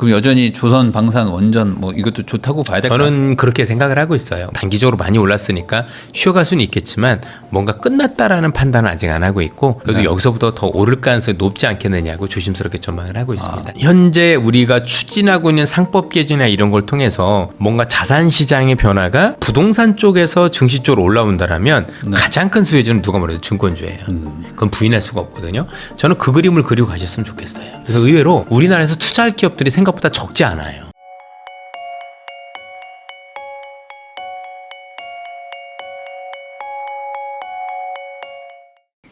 그럼 여전히 조선 방산 원전 뭐 이것도 좋다고 봐야 될까요? 저는 그렇게 생각을 하고 있어요. 단기적으로 많이 올랐으니까 쉬어갈 수는 있겠지만 뭔가 끝났다라는 판단은 아직 안 하고 있고 그래도 네. 여기서부터 더 오를 가능성이 높지 않겠느냐고 조심스럽게 전망을 하고 있습니다. 현재 우리가 추진하고 있는 상법 개정이나 이런 걸 통해서 뭔가 자산 시장의 변화가 부동산 쪽에서 증시 쪽으로 올라온다라면 가장 큰 수혜주는 누가 뭐래도 증권주예요. 그건 부인할 수가 없거든요. 저는 그 그림을 그리고 가셨으면 좋겠어요. 그래서 의외로 우리나라에서 투자할 기업들이 생각보다 적지 않아요.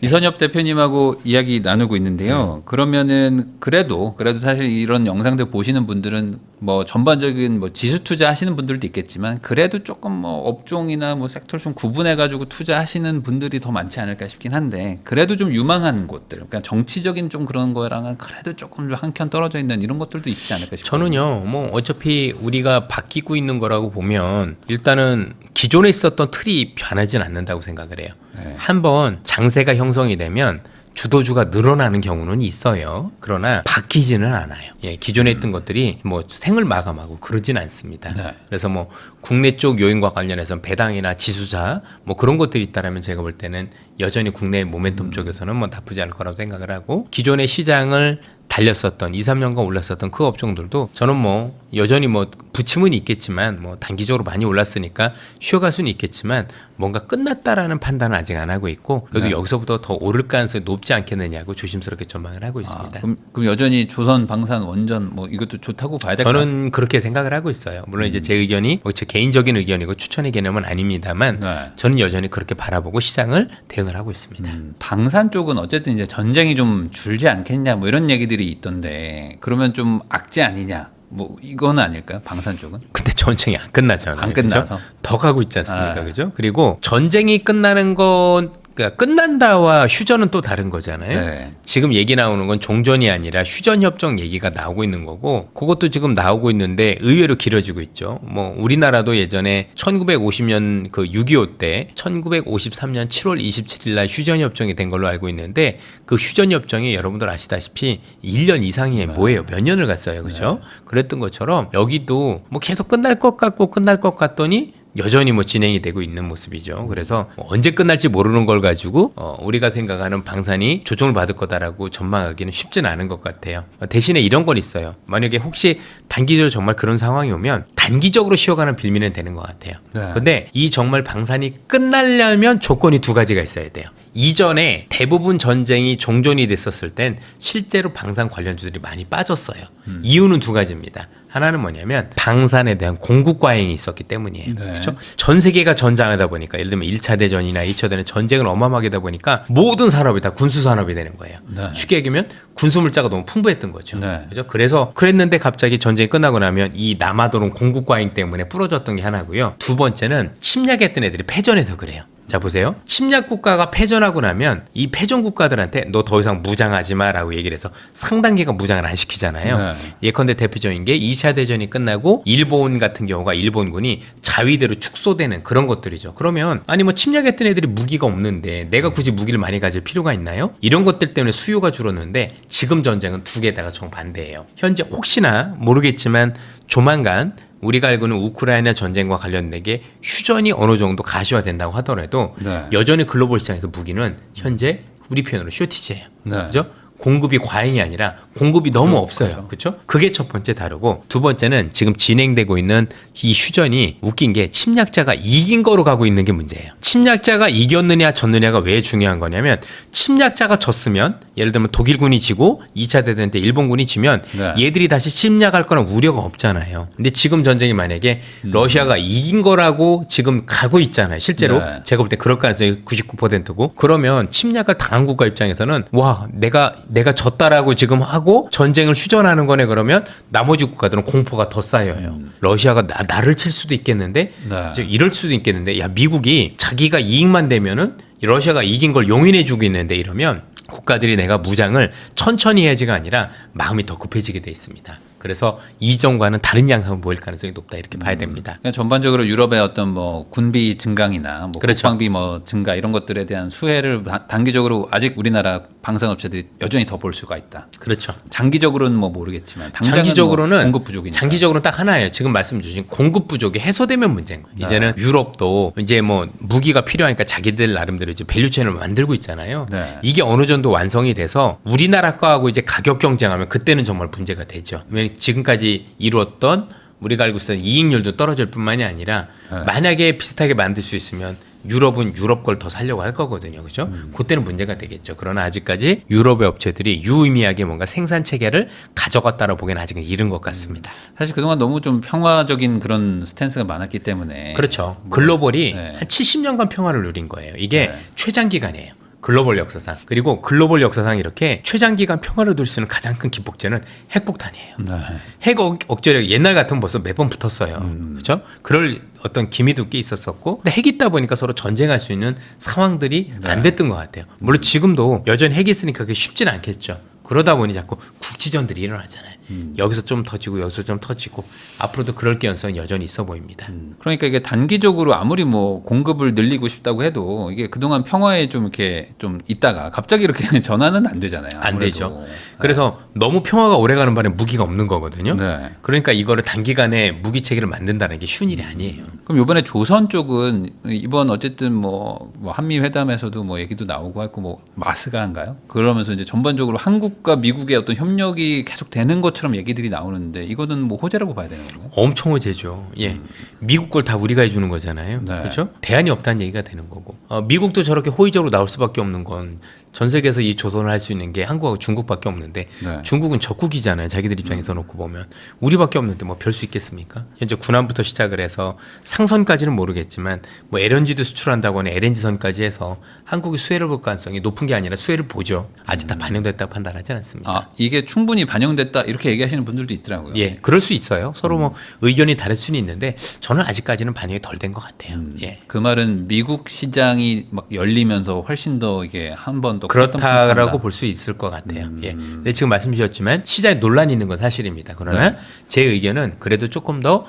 이선엽 대표님하고 이야기 나누고 있는데요. 그러면은 그래도 사실 이런 영상들 보시는 분들은 뭐 전반적인 뭐 지수 투자 하시는 분들도 있겠지만 그래도 조금 뭐 업종이나 뭐 섹터를 좀 구분해 가지고 투자하시는 분들이 더 많지 않을까 싶긴 한데 그래도 좀 유망한 곳들, 그러니까 정치적인 좀 그런 거랑은 그래도 조금 좀 한켠 떨어져 있는 이런 것들도 있지 않을까 싶어요. 저는요, 뭐 어차피 우리가 바뀌고 있는 거라고 보면 일단은 기존에 있었던 틀이 변하진 않는다고 생각을 해요. 네. 한번 장세가 형성이 되면 주도주가 늘어나는 경우는 있어요. 그러나 바뀌지는 않아요. 예, 기존에 있던 것들이 뭐 생을 마감하고 그러진 않습니다. 네. 그래서 뭐 국내 쪽 요인과 관련해서 배당이나 지수자 뭐 그런 것들이 있다라면 제가 볼 때는 여전히 국내 모멘텀 쪽에서는 뭐 나쁘지 않을 거라고 생각을 하고 기존의 시장을 달렸었던 2, 3년간 올랐었던 그 업종들도 저는 뭐 여전히 뭐 부침은 있겠지만 뭐 단기적으로 많이 올랐으니까 쉬어갈 수는 있겠지만 뭔가 끝났다라는 판단은 아직 안 하고 있고 그래도 네. 여기서부터 더 오를 가능성이 높지 않겠느냐고 조심스럽게 전망을 하고 있습니다. 그럼 여전히 조선 방산 원전 뭐 이것도 좋다고 봐야 될까요? 저는 그렇게 생각을 하고 있어요. 물론 이제 제 의견이 제 개인적인 의견이고 추천의 개념은 아닙니다만 네. 저는 여전히 그렇게 바라보고 시장을 대응을 하고 있습니다. 방산 쪽은 어쨌든 이제 전쟁이 좀 줄지 않겠냐 뭐 이런 얘기들이 있던데 그러면 좀 악재 아니냐 뭐 이거는 아닐까요? 방산 쪽은? 근데 전쟁이 안 끝나잖아요. 안 끝나서? 그죠? 더 가고 있지 않습니까? 아. 그죠? 그리고 전쟁이 끝나는 건 그러니까 끝난다와 휴전은 또 다른 거잖아요. 네. 지금 얘기 나오는 건 종전이 아니라 휴전 협정 얘기가 나오고 있는 거고 그것도 지금 나오고 있는데 의외로 길어지고 있죠. 뭐 우리나라도 예전에 1950년 그 6.25 때 1953년 7월 27일 날 휴전 협정이 된 걸로 알고 있는데 그 휴전 협정이 여러분들 아시다시피 1년 이상이 뭐예요? 몇 년을 갔어요. 그죠? 그랬던 것처럼 여기도 뭐 계속 끝날 것 같고 끝날 것 같더니 여전히 뭐 진행이 되고 있는 모습이죠. 그래서 언제 끝날지 모르는 걸 가지고 우리가 생각하는 방산이 조정을 받을 거다라고 전망하기는 쉽지는 않은 것 같아요. 대신에 이런 건 있어요. 만약에 혹시 단기적으로 정말 그런 상황이 오면 단기적으로 쉬어가는 빌미는 되는 것 같아요. 네. 근데 이 정말 방산이 끝나려면 조건이 두 가지가 있어야 돼요. 이전에 대부분 전쟁이 종전이 됐었을 땐 실제로 방산 관련주들이 많이 빠졌어요. 이유는 두 가지입니다. 하나는 뭐냐면 방산에 대한 공급 과잉이 있었기 때문이에요. 네. 그렇죠? 전 세계가 전장하다 보니까 예를 들면 1차 대전이나 2차 대전 전쟁을 어마어마하게 하다 보니까 모든 산업이 다 군수 산업이 되는 거예요. 네. 쉽게 얘기하면 군수 물자가 너무 풍부했던 거죠. 네. 그렇죠? 그래서 그랬는데 갑자기 전쟁이 끝나고 나면 이 남아도는 공급 과잉 때문에 부러졌던 게 하나고요. 두 번째는 침략했던 애들이 패전해서 그래요. 자 보세요. 침략 국가가 패전하고 나면 이 패전 국가들한테 너 더 이상 무장하지 마라고 얘기를 해서 상당 기간 무장을 안 시키잖아요. 네. 예컨대 대표적인 게 2차 대전이 끝나고 일본 같은 경우가 일본군이 자위대로 축소되는 그런 것들이죠. 그러면 아니 뭐 침략했던 애들이 무기가 없는데 내가 굳이 무기를 많이 가질 필요가 있나요? 이런 것들 때문에 수요가 줄었는데 지금 전쟁은 두 개다가 정반대예요. 현재 혹시나 모르겠지만 조만간 우리가 알고 있는 우크라이나 전쟁과 관련된 게 휴전이 어느 정도 가시화된다고 하더라도 네. 여전히 글로벌 시장에서 무기는 현재 우리 표현으로 쇼티지예요. 네. 그죠? 공급이 과잉이 아니라 공급이 너무 없어요. 그렇죠? 그게 첫 번째 다르고 두 번째는 지금 진행되고 있는 이 휴전이 웃긴 게 침략자가 이긴 거로 가고 있는 게 문제예요. 침략자가 이겼느냐 졌느냐가 왜 중요한 거냐면 침략자가 졌으면 예를 들면 독일군이 지고 2차 대전 때 일본군이 지면 네. 얘들이 다시 침략할 거란 우려가 없잖아요. 근데 지금 전쟁이 만약에 러시아가 이긴 거라고 지금 가고 있잖아요. 실제로 네. 제가 볼 때 그럴 가능성이 99%고 그러면 침략을 당한 국가 입장에서는 와 내가 졌다라고 지금 하고 전쟁을 휴전하는 거네 그러면 나머지 국가들은 공포가 더 쌓여요. 러시아가 나를 칠 수도 있겠는데 네. 이제 이럴 수도 있겠는데 야 미국이 자기가 이익만 되면은 러시아가 이긴 걸 용인해 주고 있는데 이러면 국가들이 내가 무장을 천천히 해야지가 아니라 마음이 더 급해지게 돼 있습니다. 그래서 이전과는 다른 양상을 보일 가능성이 높다 이렇게 봐야 됩니다. 그러니까 전반적으로 유럽의 어떤 뭐 군비 증강이나 뭐 그렇죠. 국방비 뭐 증가 이런 것들에 대한 수혜를 단기적으로 아직 우리나라 방산업체들이 여전히 더 볼 수가 있다. 그렇죠. 장기적으로는 뭐 모르겠지만 당장은 장기적으로는 뭐 공급 부족이니까. 장기적으로는 딱 하나예요. 지금 말씀 주신 공급 부족이 해소되면 문제인 거예요. 이제는 유럽도 이제 뭐 무기가 필요하니까 자기들 나름대로 이제 밸류체인을 만들고 있잖아요. 네. 이게 어느 정도 완성이 돼서 우리나라 거하고 이제 가격 경쟁하면 그때는 정말 문제가 되죠. 왜냐면 지금까지 이루었던 우리가 알고 있었던 이익률도 떨어질 뿐만이 아니라 네. 만약에 비슷하게 만들 수 있으면 유럽은 유럽 걸 더 살려고 할 거거든요. 그죠? 그때는 문제가 되겠죠. 그러나 아직까지 유럽의 업체들이 유의미하게 뭔가 생산 체계를 가져갔다고 보기에는 아직은 이른 것 같습니다. 사실 그동안 너무 좀 평화적인 그런 스탠스가 많았기 때문에 그렇죠. 글로벌이 네. 한 70년간 평화를 누린 거예요. 이게 네. 최장기간이에요. 글로벌 역사상. 그리고 글로벌 역사상 이렇게 최장기간 평화를 누릴 수 있는 가장 큰 기폭제는 핵폭탄이에요. 네. 핵 억제력 옛날 같으면 벌써 몇 번 붙었어요. 그렇죠? 그럴 어떤 기미도 꽤 있었었고, 근데 핵 있다 보니까 서로 전쟁할 수 있는 상황들이 안 됐던 것 같아요. 물론 지금도 여전히 핵이 있으니까 그게 쉽진 않겠죠. 그러다 보니 자꾸 국지전들이 일어나잖아요. 여기서 좀 터지고 여기서 좀 터지고 앞으로도 그럴 가능성은 여전히 있어 보입니다. 그러니까 이게 단기적으로 아무리 뭐 공급을 늘리고 싶다고 해도 이게 그동안 평화에 좀 이렇게 좀 있다가 갑자기 이렇게 전환은 안 되잖아요. 안 아무래도. 되죠. 그래서 너무 평화가 오래가는 바람에 무기가 없는 거거든요. 네. 그러니까 이거를 단기간에 무기 체계를 만든다는 게 쉬운 일이 아니에요. 그럼 이번에 조선 쪽은 이번 어쨌든 뭐 한미 회담에서도 뭐 얘기도 나오고 했고 뭐 마스가인가요? 그러면서 이제 전반적으로 한국과 미국의 어떤 협력이 계속 되는 것처럼 얘기들이 나오는데 이거는 뭐 호재라고 봐야 되는 건가요? 엄청 호재죠. 예, 미국 걸 다 우리가 해주는 거잖아요. 네. 그렇죠? 대안이 없다는 얘기가 되는 거고. 미국도 저렇게 호의적으로 나올 수밖에 없는 건 전 세계에서 이 조선을 할 수 있는 게 한국하고 중국밖에 없는데 네. 중국은 적국이잖아요. 자기들 입장에서 놓고 보면 우리밖에 없는데 뭐 별 수 있겠습니까? 현재 군함부터 시작을 해서 상선까지는 모르겠지만 뭐 LNG도 수출한다고 하는 LNG선까지 해서 한국이 수혜를 볼 가능성이 높은 게 아니라 수혜를 보죠. 아직 다 반영됐다고 판단하지 않습니다. 아 이게 충분히 반영됐다 이렇게 얘기하시는 분들도 있더라고요. 예, 그럴 수 있어요. 서로 뭐 의견이 다를 수는 있는데 저는 아직까지는 반영이 덜 된 것 같아요. 예. 그 말은 미국 시장이 막 열리면서 훨씬 더 이게 한 번 더 그렇다라고 볼 수 있을 것 같아요. 예. 근데 지금 말씀 주셨지만 시장에 논란이 있는 건 사실입니다. 그러나 제 의견은 그래도 조금 더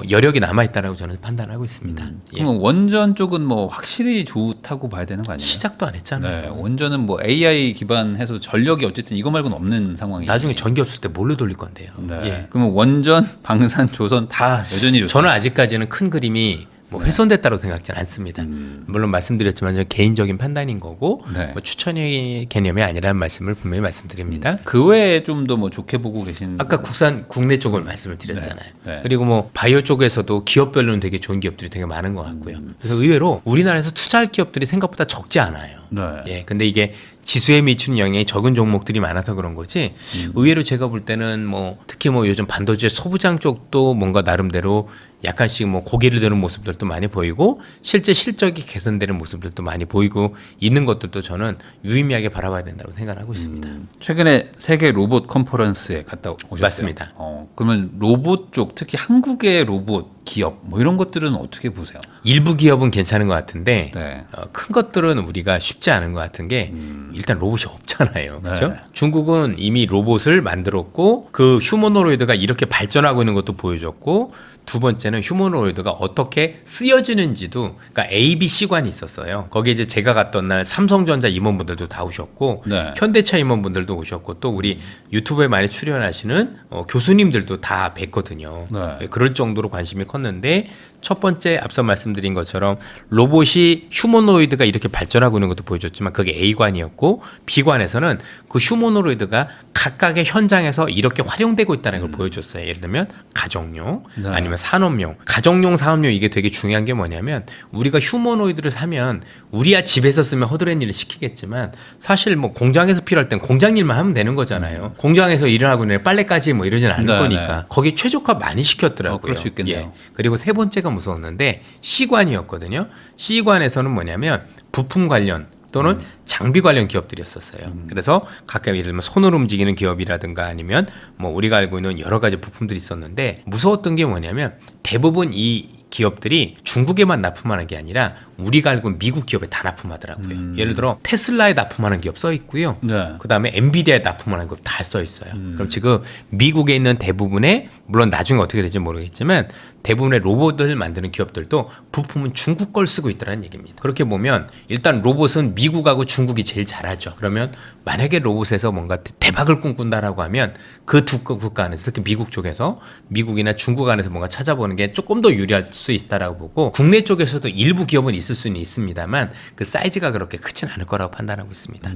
여력이 남아 있다라고 저는 판단하고 있습니다. 예. 그러면 원전 쪽은 뭐 확실히 좋다고 봐야 되는 거 아니에요? 시작도 안 했잖아요. 네, 원전은 뭐 AI 기반해서 전력이 어쨌든 이거 말고는 없는 상황이에요. 나중에 전기 없을 때 뭘로 돌릴 건데요. 네. 예. 그러면 원전, 방산, 조선 다 여전히 좋다. 저는 아직까지는 큰 그림이 뭐 훼손됐다고 생각하지는 않습니다. 물론 말씀드렸지만 저는 개인적인 판단인 거고 네. 뭐 추천의 개념이 아니라는 말씀을 분명히 말씀드립니다. 그 외에 좀 더 뭐 좋게 보고 계신 아까 국내 쪽을 말씀을 드렸잖아요. 네. 네. 그리고 뭐 바이오 쪽에서도 기업별로는 되게 좋은 기업들이 되게 많은 것 같고요. 그래서 의외로 우리나라에서 투자할 기업들이 생각보다 적지 않아요. 네. 예, 근데 이게 지수에 미치는 영향이 적은 종목들이 많아서 그런 거지. 의외로 제가 볼 때는 뭐 특히 뭐 요즘 반도체 소부장 쪽도 뭔가 나름대로 약간씩 뭐 고개를 드는 모습들도 많이 보이고 실제 실적이 개선되는 모습들도 많이 보이고 있는 것들도 저는 유의미하게 바라봐야 된다고 생각하고 있습니다. 최근에 세계 로봇 컨퍼런스에 갔다 오셨어요? 맞습니다. 그러면 로봇 쪽 특히 한국의 로봇 기업 뭐 이런 것들은 어떻게 보세요? 일부 기업은 괜찮은 것 같은데 네. 큰 것들은 우리가 쉽지 않은 것 같은 게 일단 로봇이 없잖아요. 그렇죠? 네. 중국은 이미 로봇을 만들었고 그 휴머노로이드가 이렇게 발전하고 있는 것도 보여줬고 두 번째는 휴머노이드가 어떻게 쓰여지는지도 그러니까 A, B, C관이 있었어요. 거기에 이제 제가 갔던 날 삼성전자 임원분들도 다 오셨고 네. 현대차 임원분들도 오셨고 또 우리 유튜브에 많이 출연하시는 교수님들도 다 뵀거든요. 네. 그럴 정도로 관심이 컸는데 첫 번째 앞서 말씀드린 것처럼 로봇이 휴머노이드가 이렇게 발전하고 있는 것도 보여줬지만 그게 A관이었고 B관에서는 그 휴머노이드가 각각의 현장에서 이렇게 활용되고 있다는 걸 보여줬어요. 예를 들면 가정용 네. 아니면 산업용, 가정용, 사업용 이게 되게 중요한 게 뭐냐면 우리가 휴머노이드를 사면 우리야 집에서 쓰면 허드렛 일을 시키겠지만 사실 뭐 공장에서 필요할 땐 공장 일만 하면 되는 거잖아요. 공장에서 일을 하고 있는 빨래까지 뭐 이러진 않을 네, 거니까 네. 거기 최적화 많이 시켰더라고요. 그럴 수 있겠네요. 예. 그리고 세 번째가 무서웠는데 C관이었거든요. C관에서는 뭐냐면 부품 관련 또는 장비 관련 기업들이었었어요. 그래서 가끔 예를 들면 손으로 움직이는 기업이라든가 아니면 뭐 우리가 알고 있는 여러 가지 부품들이 있었는데 무서웠던 게 뭐냐면 대부분 이 기업들이 중국에만 납품하는 게 아니라 우리가 알고 있는 미국 기업에 다 납품하더라고요. 예를 들어 테슬라에 납품하는 기업 써 있고요. 네. 그다음에 엔비디아에 납품하는 기업 다 써 있어요. 그럼 지금 미국에 있는 대부분의 물론 나중에 어떻게 될지 모르겠지만 대부분의 로봇을 만드는 기업들도 부품은 중국 걸 쓰고 있다는 얘기입니다. 그렇게 보면 일단 로봇은 미국하고 중국이 제일 잘하죠. 그러면 만약에 로봇에서 뭔가 대박을 꿈꾼다라고 하면 그 두 국가 안에서 특히 미국 쪽에서 미국이나 중국 안에서 뭔가 찾아보는 게 조금 더 유리할 수 있다라고 보고 국내 쪽에서도 일부 기업은 있을 수는 있습니다만 그 사이즈가 그렇게 크진 않을 거라고 판단하고 있습니다.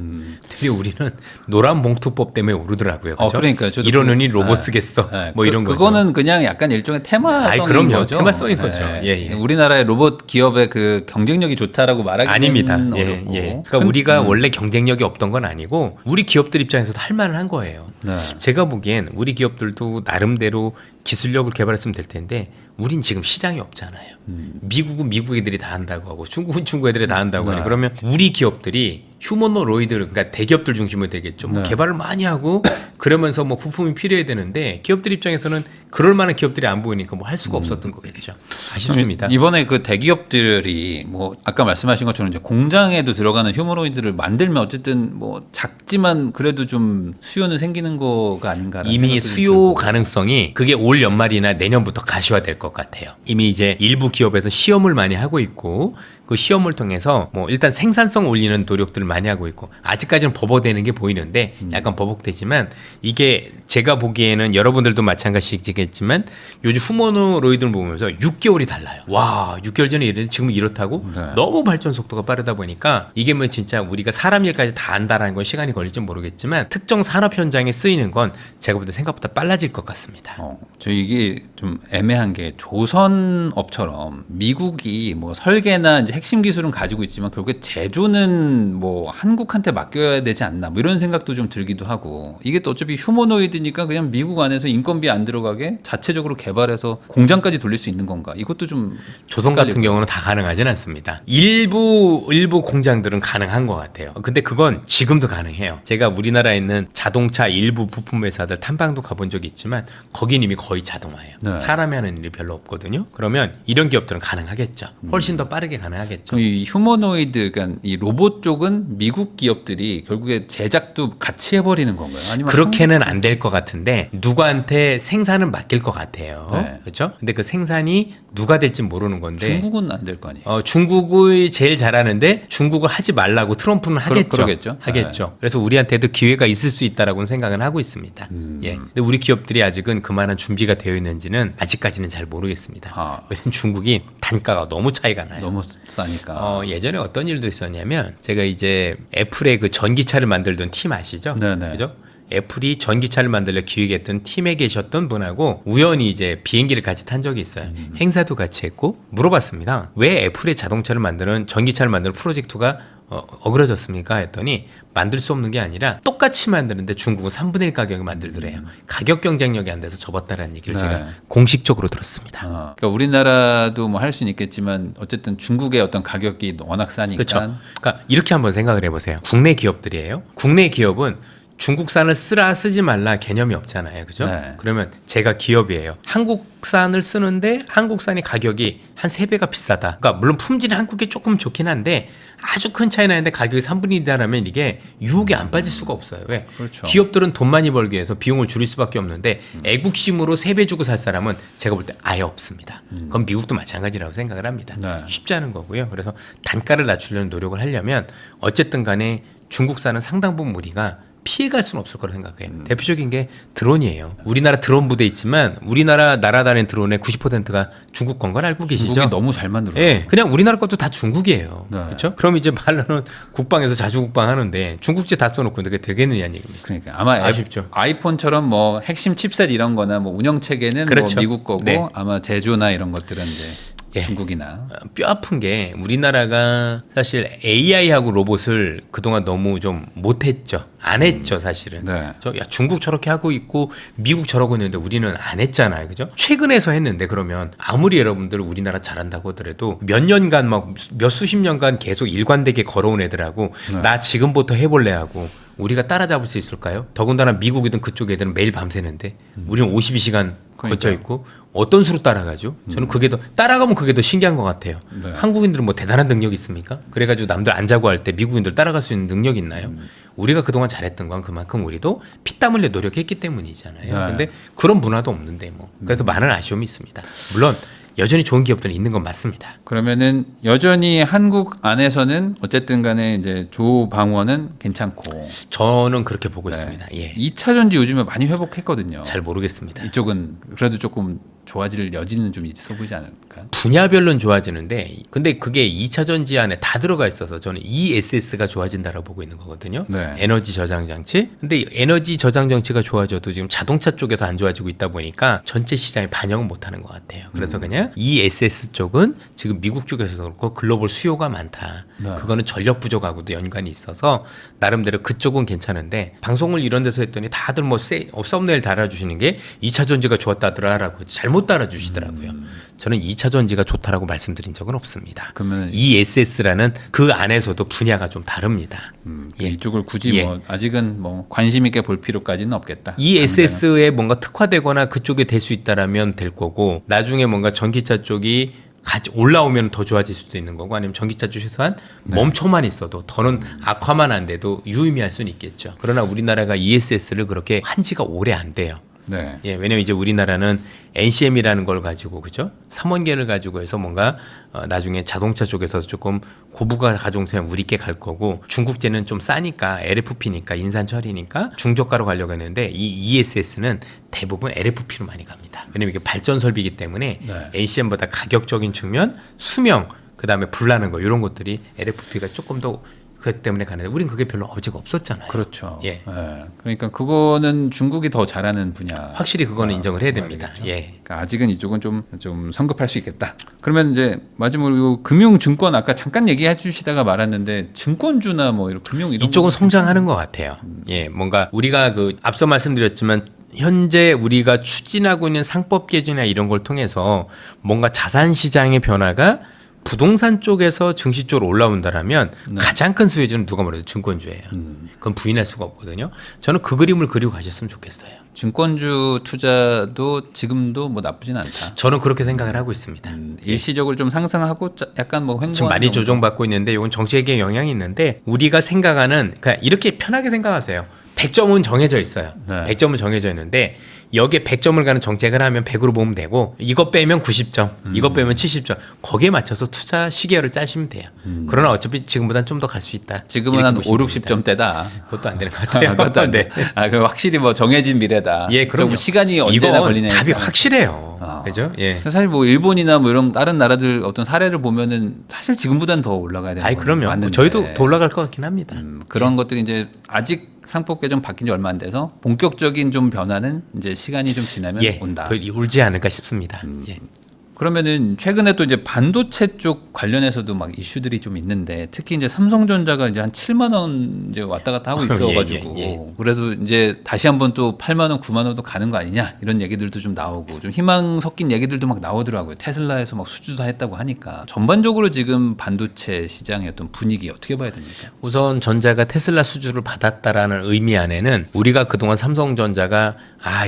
되게 우리는 노란 봉투법 때문에 오르더라고요. 그죠? 그러니까 저도 이러느니 로봇 쓰겠어. 뭐 이런 거죠. 그거는 그냥 약간 일종의 테마성인 그럼요. 거죠. 테마성인 거죠. 예, 예. 우리나라의 로봇 기업의 그 경쟁력이 좋다라고 말하기는 아닙니다. 어렵고. 그러니까 우리가 원래 경쟁력이 없던 건 아니고 우리 기업들 입장에서도 할 만은 한 거예요. 네. 제가 보기엔 우리 기업들도 나름대로 기술력을 개발했으면 될 텐데 우린 지금 시장이 없잖아요. 미국은 미국 애들이 다 한다고 하고 중국은 중국 애들이 다 한다고 하니 그러면 우리 기업들이 휴머노로이드 그러니까 대기업들 중심으로 되겠죠. 뭐 네. 개발을 많이 하고 그러면서 뭐 부품이 필요해야 되는데 기업들 입장에서는 그럴 만한 기업들이 안 보이니까 뭐 할 수가 없었던 거겠죠. 아쉽습니다. 이번에 그 대기업들이 뭐 아까 말씀하신 것처럼 이제 공장에도 들어가는 휴머노이드를 만들면 어쨌든 뭐 작지만 그래도 좀 수요는 생기는 거가 아닌가라는 이미 생각도 좀 수요 들고. 가능성이 그게 올 연말이나 내년부터 가시화될 것 같아요. 이미 이제 일부 기업에서 시험을 많이 하고 있고 그 시험을 통해서 뭐 일단 생산성 올리는 노력들을 많이 하고 있고 아직까지는 버벅대는 게 보이는데 약간 버벅대지만 이게 제가 보기에는 여러분들도 마찬가지겠지만 요즘 휴머노로이드를 보면서 6개월이 달라요. 와 6개월 전에 이랬는데 지금 이렇다고 네. 너무 발전 속도가 빠르다 보니까 이게 뭐 진짜 우리가 사람 일까지 다 안다라는 건 시간이 걸릴지 모르겠지만 특정 산업 현장에 쓰이는 건 제가 볼 때 생각보다 빨라질 것 같습니다. 저 이게 좀 애매한 게 조선업처럼 미국이 뭐 설계나 이제 핵심 기술은 가지고 있지만 결국에 제조는 뭐 한국한테 맡겨야 되지 않나 뭐 이런 생각도 좀 들기도 하고 이게 또 어차피 휴머노이드니까 그냥 미국 안에서 인건비 안 들어가게 자체적으로 개발해서 공장까지 돌릴 수 있는 건가 이것도 좀 조선 같은 헷갈리고요. 경우는 다 가능하진 않습니다. 일부 공장들은 가능한 것 같아요. 근데 그건 지금도 가능해요. 제가 우리나라에 있는 자동차 일부 부품 회사들 탐방도 가본 적이 있지만 거긴 이미 거의 자동화예요. 네. 사람이 하는 일이 별로 없거든요. 그러면 이런 기업들은 가능하겠죠. 훨씬 더 빠르게 가능하겠죠. 그럼 이 휴머노이드, 그러니까 이 로봇 쪽은 미국 기업들이 결국에 제작도 같이 해버리는 건가요? 아니면 그렇게는 안 될 것 같은데 누구한테 생산을 맡길 것 같아요. 네. 그렇죠? 근데 그 생산이 누가 될지 모르는 건데 중국은 안 될 거 아니에요? 중국이 제일 잘하는데 중국을 하지 말라고 트럼프는 하겠죠. 그러겠죠. 하겠죠. 그래서 우리한테도 기회가 있을 수 있다라고는 생각은 하고 있습니다. 예. 근데 우리 기업들이 아직은 그만한 준비가 되어 있는지는 아직까지는 잘 모르겠습니다. 아. 왜냐면 중국이 단가가 너무 차이가 나요. 너무 싸니까. 예전에 어떤 일도 있었냐면 제가 이제 애플의 그 전기차를 만들던 팀 아시죠? 네네. 그죠? 애플이 전기차를 만들려 기획했던 팀에 계셨던 분하고 우연히 이제 비행기를 같이 탄 적이 있어요. 행사도 같이 했고 물어봤습니다. 왜 애플의 자동차를 만드는 전기차를 만드는 프로젝트가 어그러졌습니까? 했더니 만들 수 없는 게 아니라 똑같이 만드는데 중국은 3분의 1 가격에 만들더래요. 가격 경쟁력이 안 돼서 접었다라는 얘기를 네. 제가 공식적으로 들었습니다. 그러니까 우리나라도 뭐 할 수는 있겠지만 어쨌든 중국의 어떤 가격이 워낙 싸니까. 그렇죠. 그러니까 이렇게 한번 생각을 해보세요. 국내 기업들이에요. 국내 기업은 중국산을 쓰라 쓰지 말라 개념이 없잖아요. 그죠? 네. 그러면 제가 기업이에요. 한국산을 쓰는데 한국산의 가격이 한 3배가 비싸다. 그러니까 물론 품질이 한국이 조금 좋긴 한데 아주 큰 차이 나는데 가격이 3분의 1이라면 이게 유혹이 안 빠질 수가 없어요. 왜? 그렇죠. 기업들은 돈 많이 벌기 위해서 비용을 줄일 수밖에 없는데 애국심으로 3배 주고 살 사람은 제가 볼 때 아예 없습니다. 그건 미국도 마찬가지라고 생각을 합니다. 네. 쉽지 않은 거고요. 그래서 단가를 낮추려는 노력을 하려면 어쨌든 간에 중국산은 상당 부분 우리가 피해갈 수는 없을 거라고 생각해요. 대표적인 게 드론이에요. 우리나라 드론 부대 있지만 우리나라 날아다니는 드론의 90%가 중국 건 걸 알고 계시죠? 중국이 너무 잘 만들어요. 예, 그냥 우리나라 것도 다 중국이에요. 네. 그렇죠? 그럼 이제 말로는 국방에서 자주국방 하는데 중국제 다 써놓고 그게 되겠느냐는 얘기입니다. 그러니까 아마 아쉽죠. 아이폰처럼 뭐 핵심 칩셋 이런 거나 뭐 운영 체계는 그렇죠. 뭐 미국 거고 네. 아마 제조나 이런 것들은 이제 예. 중국이나. 뼈 아픈 게 우리나라가 사실 AI하고 로봇을 그동안 너무 좀 못했죠. 안 했죠, 사실은. 네. 야, 중국 저렇게 하고 있고 미국 저러고 있는데 우리는 안 했잖아요. 그죠? 최근에서 했는데 그러면 아무리 여러분들 우리나라 잘한다고 하더라도 몇 년간 막 몇 수십 년간 계속 일관되게 걸어온 애들하고 네. 나 지금부터 해볼래 하고 우리가 따라잡을 수 있을까요? 더군다나 미국이든 그쪽 애들은 매일 밤새는데 우리는 52시간 거쳐 있고 어떤 수로 따라가죠? 저는 그게 더 따라가면 그게 더 신기한 것 같아요. 네. 한국인들은 뭐 대단한 능력이 있습니까? 그래가지고 남들 안 자고 할 때 미국인들 따라갈 수 있는 능력이 있나요? 우리가 그동안 잘했던 건 그만큼 우리도 피땀 흘려 노력했기 때문이잖아요. 네. 근데 그런 문화도 없는데 뭐 그래서 많은 아쉬움이 있습니다. 물론 여전히 좋은 기업들은 있는 건 맞습니다. 그러면은 여전히 한국 안에서는 어쨌든 간에 이제 조방원은 괜찮고 저는 그렇게 보고 네. 있습니다. 예. 2차 전지 요즘에 많이 회복했거든요. 잘 모르겠습니다. 이쪽은 그래도 조금 좋아질 여지는 좀 있어 보이지 않을까요? 분야별로는 좋아지는데 근데 그게 2차 전지 안에 다 들어가 있어서 저는 ESS가 좋아진다라고 보고 있는 거거든요. 네. 에너지 저장 장치. 근데 이 에너지 저장 장치가 좋아져도 지금 자동차 쪽에서 안 좋아지고 있다 보니까 전체 시장에 반영을 못 하는 것 같아요. 그래서 그냥 ESS 쪽은 지금 미국 쪽에서도 그렇고 글로벌 수요가 많다. 네. 그거는 전력 부족하고도 연관이 있어서 나름대로 그쪽은 괜찮은데 방송을 이런 데서 했더니 다들 뭐 썸네일 달아주시는 게 2차 전지가 좋았다더라라고 잘못 달아주시더라고요. 저는 2차 전지가 좋다라고 말씀드린 적은 없습니다. 그러면 ESS라는 그 안에서도 분야가 좀 다릅니다. 예. 이쪽을 굳이 예. 뭐 아직은 뭐 관심 있게 볼 필요까지는 없겠다. ESS에 뭔가 특화되거나 그쪽에 될 수 있다라면 될 거고 나중에 뭔가 전기차 쪽이 같이 올라오면 더 좋아질 수도 있는 거고 아니면 전기차 쪽 최소한 멈춰만 있어도 더는 악화만 안 돼도 유의미할 수는 있겠죠. 그러나 우리나라가 ESS를 그렇게 한 지가 오래 안 돼요. 네. 예, 왜냐면 이제 우리나라는 NCM이라는 걸 가지고 그죠? 삼원계를 가지고 해서 뭔가 나중에 자동차 쪽에서 조금 고부가 가정사양 우리께 갈 거고 중국제는 좀 싸니까 LFP니까 인산 처리니까 중저가로 가려고 했는데 이 ESS는 대부분 LFP로 많이 갑니다. 왜냐면 이게 발전 설비이기 때문에 네. NCM보다 가격적인 측면, 수명, 그다음에 불나는 거 이런 것들이 LFP가 조금 더 그것 때문에 가는데 우린 그게 별로 어제가 없었잖아요. 그렇죠. 예. 예. 그러니까 그거는 중국이 더 잘하는 분야. 확실히 그거는 인정을 해야 됩니다. 말이겠죠. 예. 그러니까 아직은 이쪽은 좀 성급할 수 있겠다. 그러면 이제 마지막으로 금융증권 아까 잠깐 얘기해 주시다가 말았는데 증권주나 뭐 이런 금융 이런 이쪽은 거 성장하는 것 같아요. 예, 뭔가 우리가 그 앞서 말씀드렸지만 현재 우리가 추진하고 있는 상법 개정이나 이런 걸 통해서 뭔가 자산 시장의 변화가 부동산 쪽에서 증시 쪽으로 올라온다라면 네. 가장 큰 수혜주는 누가 뭐래도 증권주예요. 그건 부인할 수가 없거든요. 저는 그 그림을 그리고 가셨으면 좋겠어요. 증권주 투자도 지금도 뭐 나쁘진 않다. 저는 그렇게 생각을 하고 있습니다. 일시적으로 좀 상승하고 약간 뭐 횡보하는 지금 많이 정도? 조정받고 있는데 이건 정책에 영향이 있는데 우리가 생각하는 그냥 이렇게 편하게 생각하세요. 100점은 정해져 있어요. 네. 100점은 정해져 있는데 여기에 100점을 가는 정책을 하면 100으로 보면 되고 이거 빼면 90점, 이거 빼면 70점 거기에 맞춰서 투자 시계열을 짜시면 돼요. 그러나 어차피 지금보다는 좀 더 갈 수 있다. 지금은 이렇게 한 보시면 5, 됩니다. 60점대다. 그것도 안 되는 것 같아요. 그것도 안 네. 돼. 아, 그 확실히 뭐 정해진 미래다. 예, 그럼 좀 시간이 언제나 걸리네. 답이 확실해요. 아. 그죠? 예. 사실 뭐 일본이나 뭐 이런 다른 나라들 어떤 사례를 보면은 사실 지금보다는 더 올라가야 되는 아이 건 그럼요. 맞는데. 저희도 더 올라갈 것 같긴 합니다. 그런 것들이 이제 아직 상법 개정 바뀐 지 얼마 안 돼서 본격적인 좀 변화는 이제 시간이 좀 지나면 예, 온다. 울지 않을까 싶습니다. 예. 그러면은 최근에 또 이제 반도체 쪽 관련해서도 막 이슈들이 좀 있는데 특히 이제 삼성전자가 이제 한 7만 원 이제 왔다 갔다 하고 있어가지고 그래서 이제 다시 한번 또 8만 원, 9만 원도 가는 거 아니냐 이런 얘기들도 좀 나오고 좀 희망 섞인 얘기들도 막 나오더라고요. 테슬라에서 막 수주도 했다고 하니까 전반적으로 지금 반도체 시장의 어떤 분위기 어떻게 봐야 됩니까? 우선 전자가 테슬라 수주를 받았다라는 의미 안에는 우리가 그동안 삼성전자가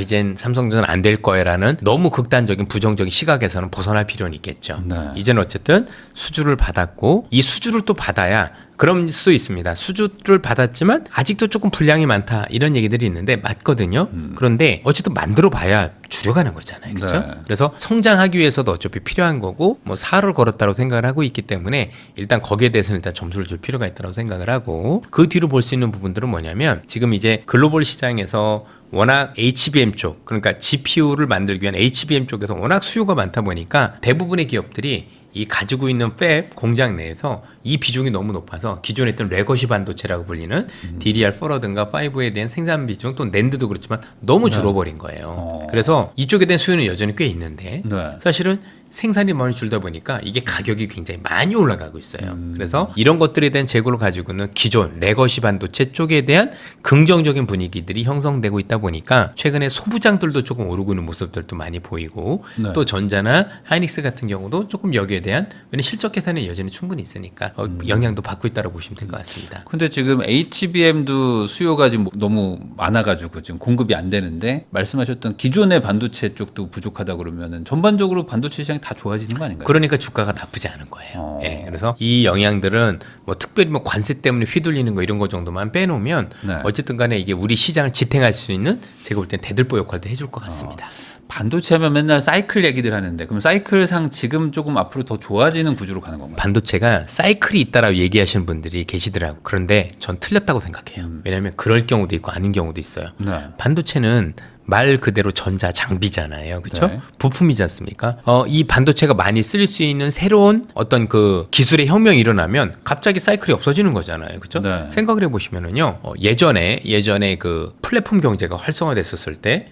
이젠 삼성전자는 안 될 거야라는 너무 극단적인 부정적인 시각에서는 벗어날 필요는 있겠죠. 네. 이제는 어쨌든 수주를 받았고 이 수주를 또 받아야 그럴 수 있습니다. 수주를 받았지만 아직도 조금 분량이 많다 이런 얘기들이 있는데 맞거든요. 그런데 어쨌든 만들어 봐야 줄여가는 거잖아요. 그렇죠? 네. 그래서 성장하기 위해서도 어차피 필요한 거고 뭐 사활을 걸었다고 생각을 하고 있기 때문에 일단 거기에 대해서는 일단 점수를 줄 필요가 있다고 생각을 하고 그 뒤로 볼 수 있는 부분들은 뭐냐면 지금 이제 글로벌 시장에서 워낙 HBM 쪽 그러니까 GPU를 만들기 위한 HBM 쪽에서 워낙 수요가 많다 보니까 대부분의 기업들이 이 가지고 있는 팹 공장 내에서 이 비중이 너무 높아서 기존에 있던 레거시 반도체라고 불리는 DDR4라든가 5에 대한 생산 비중 또 낸드도 그렇지만 너무 줄어버린 거예요. 그래서 이쪽에 대한 수요는 여전히 꽤 있는데 네. 사실은 생산이 많이 줄다 보니까 이게 가격이 굉장히 많이 올라가고 있어요. 그래서 이런 것들에 대한 재고를 가지고는 기존 레거시 반도체 쪽에 대한 긍정적인 분위기들이 형성되고 있다 보니까 최근에 소부장들도 조금 오르고 있는 모습들도 많이 보이고 네. 또 전자나 하이닉스 같은 경우도 조금 여기에 대한 왜냐면 실적 개선의 여전히 충분히 있으니까 영향도 받고 있다고 보시면 될 것 같습니다. 근데 지금 HBM도 수요가 지금 너무 많아가지고 지금 공급이 안 되는데 말씀하셨던 기존의 반도체 쪽도 부족하다 그러면은 전반적으로 반도체 시장이 다 좋아지는 거 아닌가요? 그러니까 주가가 나쁘지 않은 거예요. 어. 예, 그래서 이 영향들은 뭐 특별히 뭐 관세 때문에 휘둘리는 거 이런 거 정도만 빼놓으면 네. 어쨌든 간에 이게 우리 시장을 지탱할 수 있는 제가 볼 땐 대들보 역할도 해줄 것 같습니다. 반도체 하면 맨날 사이클 얘기들 하는데 그럼 사이클상 지금 조금 앞으로 더 좋아지는 구조로 가는 건가요? 반도체가 사이클이 있다라고 얘기하시는 분들이 계시더라고요. 그런데 전 틀렸다고 생각해요. 왜냐하면 그럴 경우도 있고 아닌 경우도 있어요. 네. 반도체는 말 그대로 전자 장비잖아요. 그렇죠? 네. 부품이지 않습니까? 이 반도체가 많이 쓸 수 있는 새로운 어떤 그 기술의 혁명이 일어나면 갑자기 사이클이 없어지는 거잖아요. 그렇죠? 네. 생각을 해 보시면은요. 예전에 그 플랫폼 경제가 활성화됐었을 때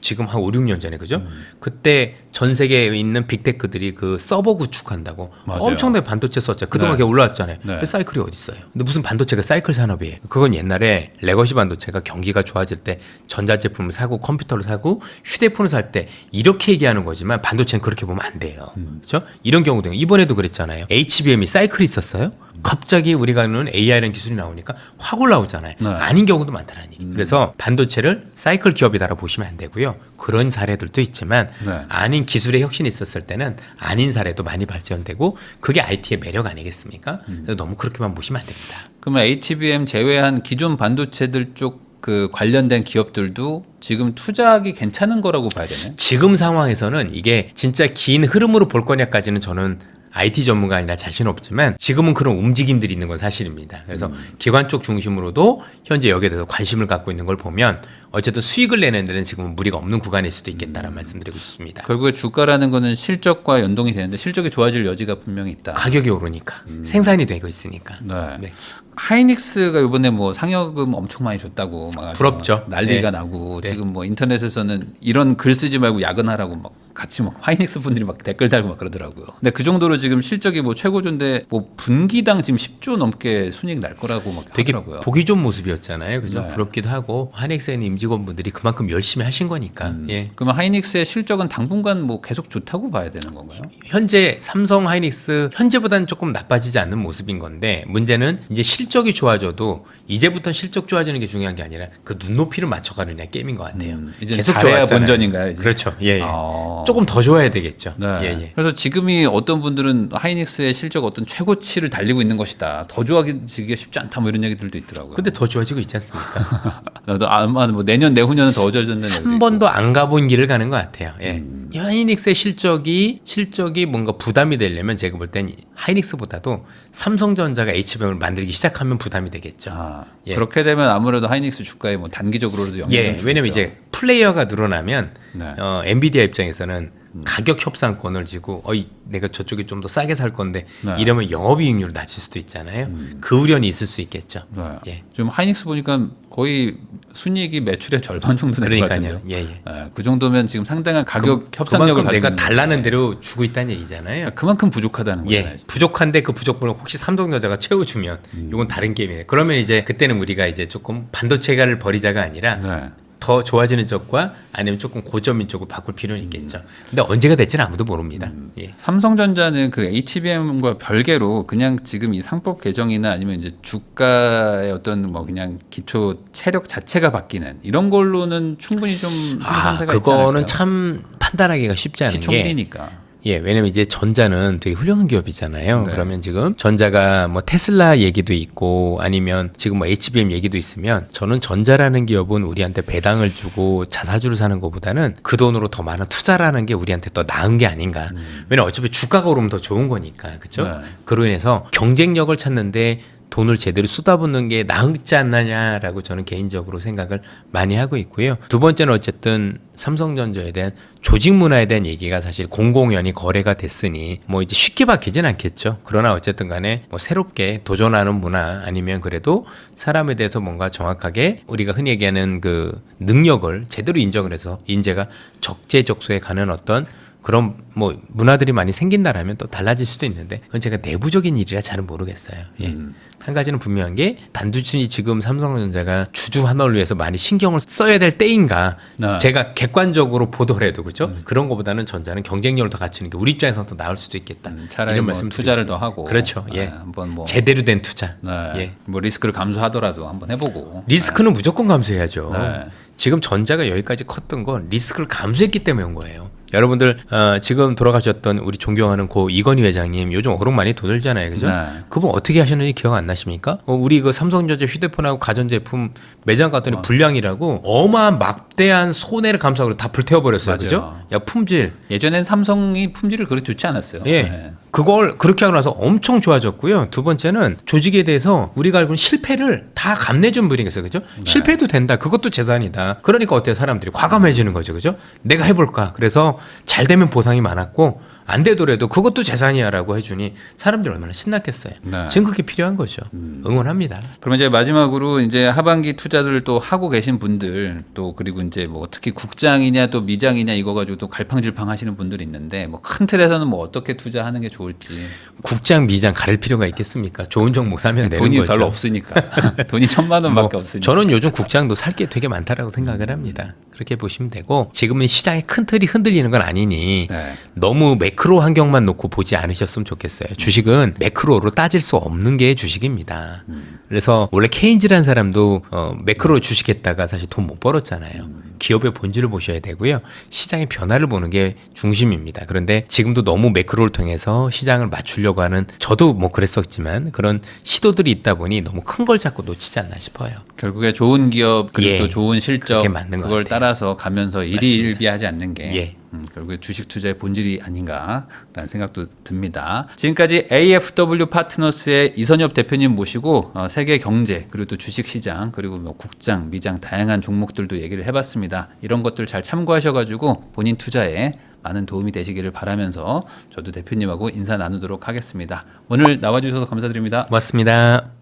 지금 한 5, 6년 전에 그죠? 그때 전 세계에 있는 빅테크들이 그 서버 구축한다고 맞아요. 엄청나게 반도체 썼죠. 그동안 네. 그게 올라왔잖아요. 네. 그 사이클이 어디 있어요? 근데 무슨 반도체가 사이클 산업이에요? 그건 옛날에 레거시 반도체가 경기가 좋아질 때 전자제품을 사고 컴퓨터를 사고 휴대폰을 살 때 이렇게 얘기하는 거지만 반도체는 그렇게 보면 안 돼요. 그렇죠? 이런 경우도 이번에도 그랬잖아요. HBM이 사이클이 있었어요. 갑자기 우리가 아는 AI라는 기술이 나오니까 확 올라오잖아요. 네. 아닌 경우도 많다는 얘기. 그래서 반도체를 사이클 기업이다라고 보시면 안 되고요. 그런 사례들도 있지만 네. 아닌 기술의 혁신이 있었을 때는 아닌 사례도 많이 발전되고 그게 IT의 매력 아니겠습니까? 그래서 너무 그렇게만 보시면 안 됩니다. 그러면 HBM 제외한 기존 반도체들 쪽 그 관련된 기업들도 지금 투자하기 괜찮은 거라고 봐야 되나요? 지금 상황에서는 이게 진짜 긴 흐름으로 볼 거냐까지는 저는 IT 전문가 아니라 자신 없지만 지금은 그런 움직임들이 있는 건 사실입니다. 그래서 기관 쪽 중심으로도 현재 여기에 대해서 관심을 갖고 있는 걸 보면 어쨌든 수익을 내는 데는 지금 무리가 없는 구간일 수도 있겠다는 말씀드리고 싶습니다. 결국에 주가라는 거는 실적과 연동이 되는데 실적이 좋아질 여지가 분명히 있다. 가격이 오르니까 생산이 되고 있으니까. 네. 네. 하이닉스가 이번에 뭐 상여금 엄청 많이 줬다고 막 아주 부럽죠. 난리가 네. 나고 네. 지금 뭐 인터넷에서는 이런 글 쓰지 말고 야근하라고 막 같이 막 하이닉스 분들이 막 댓글 달고 막 그러더라고요. 근데 그 정도로 지금 실적이 뭐 최고조인데 뭐 분기당 지금 10조 넘게 순이익 날 거라고 막 되게 하더라고요. 보기 좋은 모습이었잖아요. 그죠? 네. 부럽기도 하고 하이닉스에 있는 임직원분들이 그만큼 열심히 하신 거니까. 예. 그러면 하이닉스의 실적은 당분간 뭐 계속 좋다고 봐야 되는 건가요? 현재 삼성 하이닉스 현재보다는 조금 나빠지지 않는 모습인 건데 문제는 이제 실적이 좋아져도 이제부터 실적 좋아지는 게 중요한 게 아니라 그 눈높이를 맞춰가느냐 게임인 것 같아요. 이제 잘해야 좋았잖아요. 본전인가요? 이제? 그렇죠. 예. 예. 아. 조금 더 좋아야 되겠죠. 네. 예, 예. 그래서 지금이 어떤 분들은 하이닉스의 실적 어떤 최고치를 달리고 있는 것이다. 더 좋아지기가 쉽지 않다. 뭐 이런 얘기들도 있더라고요. 근데 더 좋아지고 있지 않습니까? 나도 아마 뭐 내년 내후년은 더 어져진다는 얘기도 한 있고. 번도 안 가본 길을 가는 것 같아요. 예. 하이닉스의 실적이 뭔가 부담이 되려면 제가 볼 땐 하이닉스보다도 삼성전자가 HBM을 만들기 시작하면 부담이 되겠죠. 아, 예. 그렇게 되면 아무래도 하이닉스 주가에 뭐 단기적으로도 영향을 예, 주겠죠. 왜냐면 이제 플레이어가 늘어나면 네. 엔비디아 입장에서는 가격 협상권을 쥐고 내가 저쪽에 좀 더 싸게 살 건데 네. 이러면 영업이익률을 낮출 수도 있잖아요. 그 우려는 있을 수 있겠죠. 네. 예. 지금 하이닉스 보니까 거의 순이익이 매출의 절반 정도 된 것 그러니까요. 같은데요. 예, 예. 그 정도면 지금 상당한 가격 협상력을 그만큼 가지고 내가 있는 달라는 건데. 대로 주고 있다는 얘기잖아요. 그만큼 부족하다는 예, 거잖아요. 부족한데 그 부족분을 혹시 삼성전자가 채워주면 이건 다른 게임이에요. 그러면 이제 그때는 우리가 이제 조금 반도체가를 버리자가 아니라 네. 더 좋아지는 쪽과 아니면 조금 고점인 쪽을 바꿀 필요는 있겠죠. 근데 언제가 될지는 아무도 모릅니다. 예. 삼성전자는 그 HBM과 별개로 그냥 지금 이 상법 개정이나 아니면 이제 주가의 어떤 뭐 그냥 기초 체력 자체가 바뀌는 이런 걸로는 충분히 좀 상세가 있지 그거는 않을까요? 참 판단하기 쉽지 않은 게 시총리니까. 예, 왜냐면 이제 전자는 되게 훌륭한 기업이잖아요. 네. 그러면 지금 전자가 뭐 테슬라 얘기도 있고 아니면 지금 뭐 HBM 얘기도 있으면 저는 전자라는 기업은 우리한테 배당을 주고 자사주를 사는 것보다는 그 돈으로 더 많은 투자라는 게 우리한테 더 나은 게 아닌가. 왜냐면 어차피 주가가 오르면 더 좋은 거니까. 그렇죠? 네. 그로 인해서 경쟁력을 찾는데 돈을 제대로 쏟아붓는 게 나을지 않느냐라고 저는 개인적으로 생각을 많이 하고 있고요. 두 번째는 어쨌든 삼성전자에 대한 조직 문화에 대한 얘기가 사실 공공연히 거래가 됐으니 뭐 이제 쉽게 바뀌진 않겠죠. 그러나 어쨌든 간에 뭐 새롭게 도전하는 문화 아니면 그래도 사람에 대해서 뭔가 정확하게 우리가 흔히 얘기하는 그 능력을 제대로 인정을 해서 인재가 적재적소에 가는 어떤 그런 뭐 문화들이 많이 생긴다라면 또 달라질 수도 있는데 그건 제가 내부적인 일이라 잘은 모르겠어요. 예. 한 가지는 분명한 게 단순히 지금 삼성전자가 주주 환원을 위해서 많이 신경을 써야 될 때인가 네. 제가 객관적으로 보더라도 그죠? 그런 것보다는 전자는 경쟁력을 더 갖추는 게 우리 입장에서는 더 나을 수도 있겠다. 차라리 이런 뭐 말씀 투자를 드리고 더 하고 그렇죠. 예. 한번 뭐 제대로 된 투자. 네. 예. 뭐 리스크를 감수하더라도 한번 해보고 리스크는 무조건 감수해야죠. 네. 지금 전자가 여기까지 컸던 건 리스크를 감수했기 때문에 온 거예요. 여러분들 지금 돌아가셨던 우리 존경하는 고 이건희 회장님 요즘 어록 많이 도들잖아요, 그죠? 네. 그분 어떻게 하셨는지 기억 안 나십니까? 우리 그 삼성전자 휴대폰하고 가전제품 매장 갔더니 불량이라고 어마한 막대한 손해를 감수하고 다 불태워버렸어요, 맞아요. 그죠? 야 품질. 예전엔 삼성이 품질을 그렇게 좋지 않았어요. 예. 네. 그걸 그렇게 하고 나서 엄청 좋아졌고요. 두 번째는 조직에 대해서 우리가 알고 있는 실패를 다 감내준 분이 계세요. 그죠? 실패도 된다. 그것도 재산이다. 그러니까 어때요? 사람들이 과감해지는 거죠. 그죠? 내가 해볼까. 그래서 잘 되면 보상이 많았고 안 되더라도 그것도 재산이야라고 해주니 사람들이 얼마나 신났겠어요. 네. 지금 그게 필요한 거죠. 응원합니다. 그러면 이제 마지막으로 이제 하반기 투자들을 또 하고 계신 분들 또 그리고 이제 뭐 특히 국장이냐 또 미장이냐 이거 가지고 또 갈팡질팡 하시는 분들이 있는데 뭐 큰 틀에서는 뭐 어떻게 투자하는 게 좋을지 국장, 미장 가릴 필요가 있겠습니까? 좋은 종목 사면 되는 돈이 거죠. 별로 없으니까 돈이 1,000만 원밖에 없으니까 저는 요즘 국장도 살 게 되게 많다라고 생각을 합니다. 그렇게 보시면 되고 지금은 시장의 큰 틀이 흔들리는 건 아니니 네. 너무 매크로 환경만 놓고 보지 않으셨으면 좋겠어요. 주식은 매크로로 따질 수 없는 게 주식입니다. 그래서 원래 케인즈라는 사람도 매크로 주식했다가 사실 돈 못 벌었잖아요. 기업의 본질을 보셔야 되고요. 시장의 변화를 보는 게 중심입니다. 그런데 지금도 너무 매크로를 통해서 시장을 맞추려고 하는 저도 뭐 그랬었지만 그런 시도들이 있다 보니 너무 큰 걸 자꾸 놓치지 않나 싶어요. 결국에 좋은 기업 그리고 예. 또 좋은 실적 그게 맞는 것 그걸 같아요. 따라서 가면서 일희일비하지 않는 게 예. 결국에 주식 투자의 본질이 아닌가라는 생각도 듭니다. 지금까지 AFW 파트너스의 이선엽 대표님 모시고 세계 경제 그리고 또 주식 시장 그리고 뭐 국장, 미장 다양한 종목들도 얘기를 해봤습니다. 이런 것들 잘 참고하셔가지고 본인 투자에 많은 도움이 되시기를 바라면서 저도 대표님하고 인사 나누도록 하겠습니다. 오늘 나와주셔서 감사드립니다. 고맙습니다.